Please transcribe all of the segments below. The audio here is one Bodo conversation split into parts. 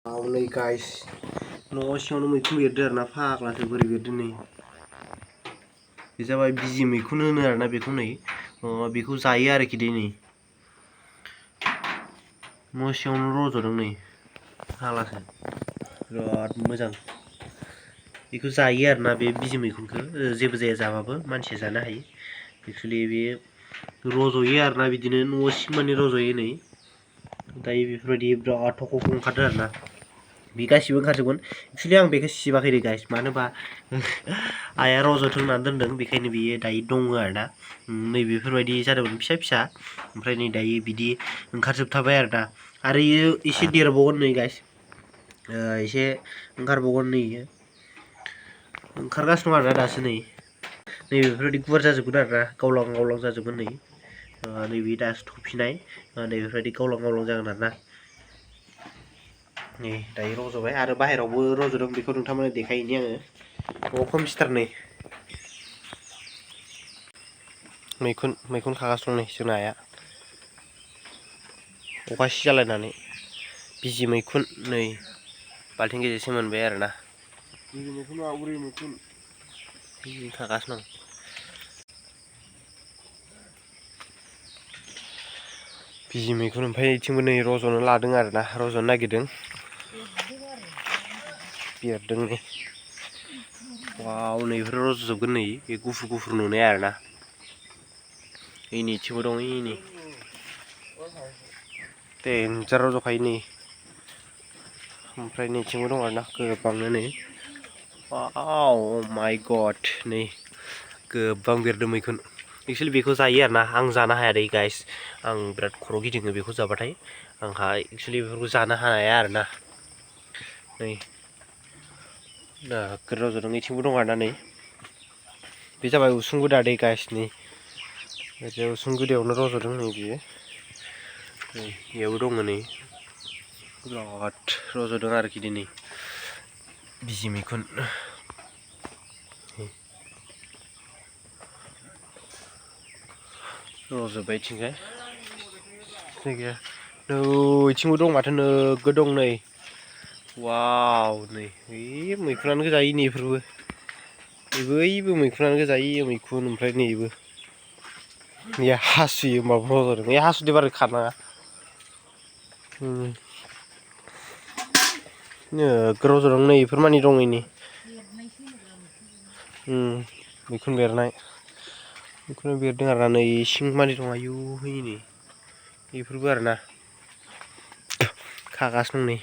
Awalnya guys, Singaonw Mwikun Berdwng na फाग्लासो बोरै बेरदों नै बे जाबाय बिजि मैखुन होनो आरोना बेखौ नै बेखौ जायो आरोखि दै नै न' सिङावनो रज'दों नै फाग्लासो बिराद मोजां बेखौ जायो आरोना बे बिजि मैखुनखौ जेबो जाया जाबाबो मानसिया जानो हायो एक्चुअलि बे रज'यो आरोना बिदिनो न' सिं मानि रज'यो नै दायो बेफोरबायदि बिराद थख' ओंखारदों आरोना बे गासिबो ओंखारजोबगोन एक्चुअलि आं बेखौ सिबाखै दै गाइस मानो होनबा आइया रज'थों होननानै दोनदों बेखायनो बियो दायो दङ आरोना नै बेफोरबायदि जादोंमोन फिसा फिसा ओमफ्राय नै दायो बिदि ओंखारजोबथारबाय आरोना आरो इयो एसे देरबावगोन नै गाइस एसे ओंखारबावगोन नै ओंखारगासिनो दं आरोना दासो नै बेफोरबायदि गुवार जाजोबगोन आरोना गावलां गावलां जाजोबगोन नै नैबे दासो थफिनाय नैबेफोरबायदि गावलां गावलां जागोन आरोना नै दायो रज'बाय आरो बाहेरावबो रज'दों बेखौ नोंथांमोननो देखायहैनि आङो न'आव खोमसिथार नै मैखुन खागासिनो दं नै जोंना आइया अखा सिजालायनानै बिजि मैखुन नै बाल्थिं गेजेरसे मोनबाय आरोना बिजि मैखुन उरि मैखुन खागासिनो दं बिजि मैखुन ओमफ्राय इथिंबो नै रज'नो लादों आरोना रज'नो नागिरदों बेरदों नै वाव नै बेफोर रज'जोबगोन नै बे गुफुर गुफुर नुनाया आरोना इनिथिंबो दं इनि देन्जार रज'खायो नै ओमफ्राय नैथिंबो दं आरोना गोबांनो नै वाव माय गड नै गोबां बेरदों मैखुन एक्चुअलि बेखौ जायो आरोना आं जानो हाया दै गाइस आं बिराद खर' गिदिङो बेखौ जाबाथाय आंहा एक्चुअलि बेफोरखौ जानो हाया आरोना नै नोगोद रज'दों इथिंबो दं आरोना नै बे जाबाय उसुं गुदा दै गाइस नै ओरैजाय उसुं गुदायावनो रज'दों नै बियो नै बेयावबो दङ नै बिराद रज'दों आरोखि दिनै बिजि मैखुन रज'बाय इथिंजाय जायगाया नै इथिंबो दं माथो नोगोद दं नै वाव नै मैखुनानो गोजायो नै बेफोरबो बैबो मैखुनानो गोजायो मैखुन ओमफ्राय नैबो नै हासुयो होमबाबो रज'दों बे हासुदै बारा खानाङा नोगोद रज'दों नै बेफोर मानि दं नै मैखुन बेरनाय मैखुन बेरदों आरोना नै सिं मानि दं आयु नै बेफोरबो आरोना खागासिनो दं नै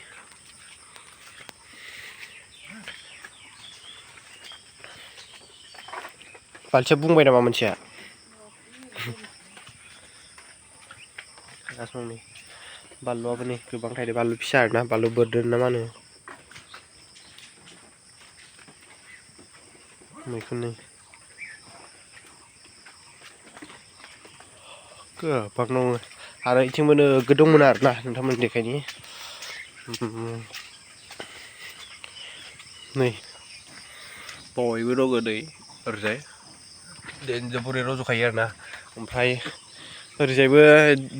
बाल्थिया बुंबाय नामा मोनसेया खागासिनो दं नै बानलुआबो नै गोबां थायदों बानलु फिसा आरोना बानलु बोरदोन ना मा होनो मैखुन नै गोबां दङ आरो इथिंबो नोगोद दंमोन आरोना नोंथांमोननो देखायनि नै बयबो दङ नै ओरैजाय देन्जार बुरै रज'खायो आरोना ओमफ्राय ओरैजायबो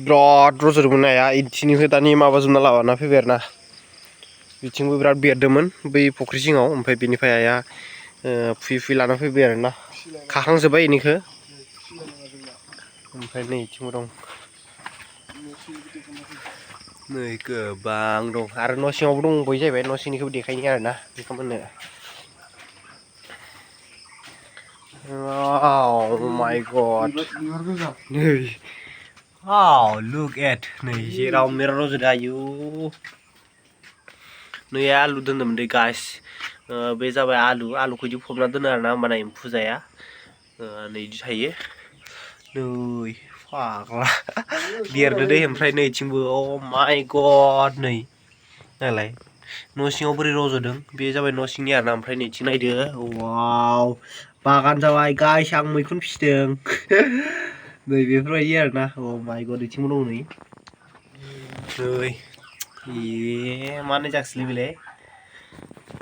बिराद रज'दोंमोन आइया इथिंनिफ्राय दानि माबाजोबना लाना फैबाय आरोना बिथिंबो बिराद बेरदोंमोन बै फुख्रि जिङाव ओमफ्राय बेनिफ्राय आइया फुयै फुयै लाना फैबाय आरोना खाखांजोब्बाय इनिखौ ओमफ्राय नै इथिंबो दं नै गोबां दं आरो न' सिङावबो दंबावो जाहैबाय न' सिंनिखौबो देखायनि आरोना नोंथांमोननो Oh my god. Nei. Oh, look at. Nei, जेराव मेराव रज'दों आयु नै आलु दोनदोंमोन दै गाइस बे जाबाय आलुखौ इदि फबना दोनो आरोना होमबाना एम्फौ जाया नै इदि थायो नै फाग्ला देरदो दे ओमफ्राय नै इथिंबो oh my god नै नायलाय न' सिङाव बोरै रज'दों बे जाबाय न' सिंनि आरोना ओमफ्राय नैथिं नायदो वाव बागान जाबाय गाइस आं मैखुन फिसिदों नै बेफोरबायदि आरोना oh my god इथिंबो दं नै मानो जाखोसैलै बेलाय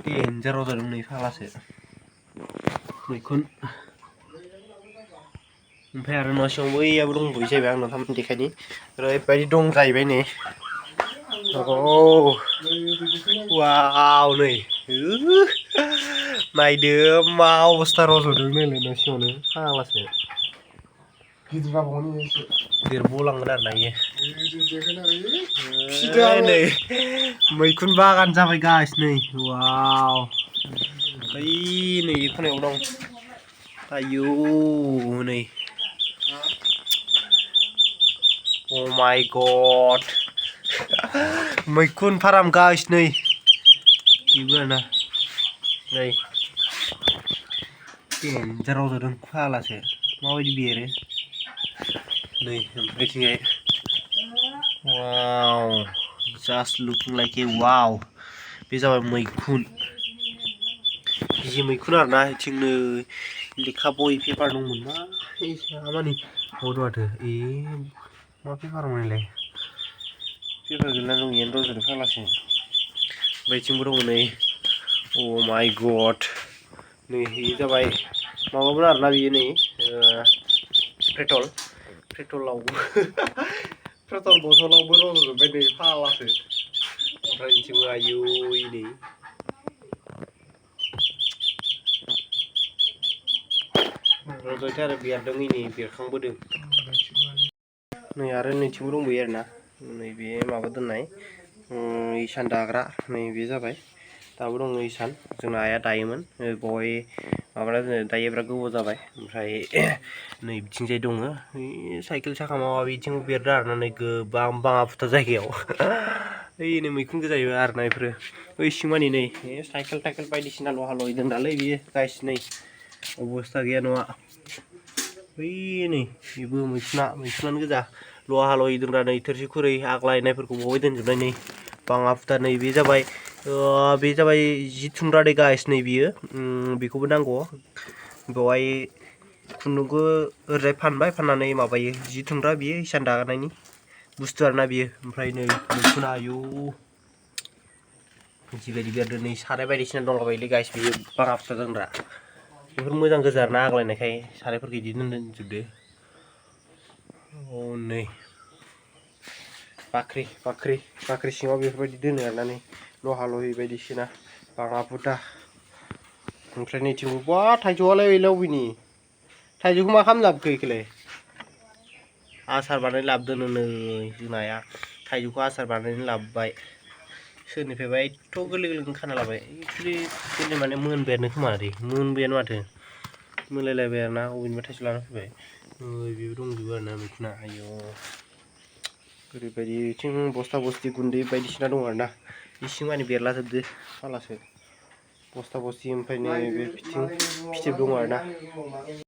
देन्जार रज'दों नै फाग्लासो मैखुन ओमफ्राय आरो न' सिङाव बैयाबो दंबावो जाहैबाय आं नोंथांमोननो देखायनि ओरैबायदि दं जाहैबाय नै Oh, wow नै नायदो मा अबस्था रज'दों नैलाय न' सिङावनो फाग्लासो देरबावलांगोन आरो ना इयो नै मैखुन बागान जाबाय गाइस नै वाव बै नै खनायाव दं आयौ नै Oh my god मैखुन फार्म गाइस नै बेबो आरोना नै देन्जार रज'दों फाग्लासो माबायदि बेरो नै ओमफ्रायथिंजाय वाव just looking like a wow बे जाबाय मैखुन बिजि मैखुन आरोना इथिं नै लेखा बहि पेपार दंमोन मा मानि बड' माथो मा पेपारमोनलाय पेपार गैला दं इयावनो रज'दों फाग्लासो बैथिंबो दङ नै Oh my god नै इयो जाबाय माबामोन आरोना बियो नै पेट्रलावबो पेट्रल बथलावबो रज'जोब्बाय नै फाग्लासो ओमफ्राय इथिंबो आयौ नै रज'दों आरो बेरदों नै बेरखांबोदों नै आरो नैथिंबो दंबायो आरोना नैबे माबा दोननाय इसान दाग्रा नैबे जाबाय दाबो दङ इसान जोंना आइया दायोमोन बेवहाय माबाना दोनो दायो बिराद गोबाव जाबाय ओमफ्राय नै बिथिंजाय दङ साइकेल साखा माबा बिथिंबो बेरदों आरोना नै गोबां बाङा फुथा जायगायाव नै मैखुन गोजायो आरोना बेफोरो बै सिंमानि नै साइकेल टाइकेल बायदिसिना लहा लहि दोनदालै बियो गाइस नै अबस्था गैया न'आ बै नै बेबो मैखुनानो गोजा लहा लहि दोनग्रा नै थोरसि खुरै आग्लायनायफोरखौ बहाय दोनजोबनाय नै बाङा फुथा नै बे जाबाय जि थुनग्रा दै गाइस नै बियो बेखौबो नांगौ बेवहाय खुन्दुंखौ ओरैजाय फानबाय फाननानै माबायो जि थुनग्रा बियो इसान दानायनि बुस्थु आरोना बियो ओमफ्राय नै मैखुना आयौ जिबायदि बेरदों नै साराय बायदिसिना दंलाबायोलै गाइस बियो बाङा फुथा दोनग्रा बेफोर मोजां गोजा आरोना आग्लायनायखाय सारायफोरखौ बिदि दोनजोबदो नै बाख्रि सिङाव बेफोरबायदि दोनो आरोना नै लहा लहि बायदिसिना बाङा फुथा ओमफ्राय नैथिंबो बा थाइजौआलाय गैला अबेनि थाइजौखौ मा खालामनो लाबोखो बेखौलाय आसार बानायनो लाबोदों नै जोंना आइया थाइजौखौ आसार बानायनो लाबोबाय सोरनिफ्रायबा एथ' गोरलै गोरलैखौनो खाना लाबाय एक्सुवेलि गोरलै माने मोनबायानो खोमा मोनबायानो माथो मोनलायलायबाय आरोना अबेनिबा थाइजौ लाना फैबाय बेबो दंजोबो आरोना मैखुना आयौ ओरैबायदि बिथिं बस्था बस्ति गुन्दै बायदिसिना दं आरोना इसिं मानि बेरलाजोबदो फाग्लासो बस्था बस्ति ओमफ्राय नै बे बिथिं फिथोब दङ आरोना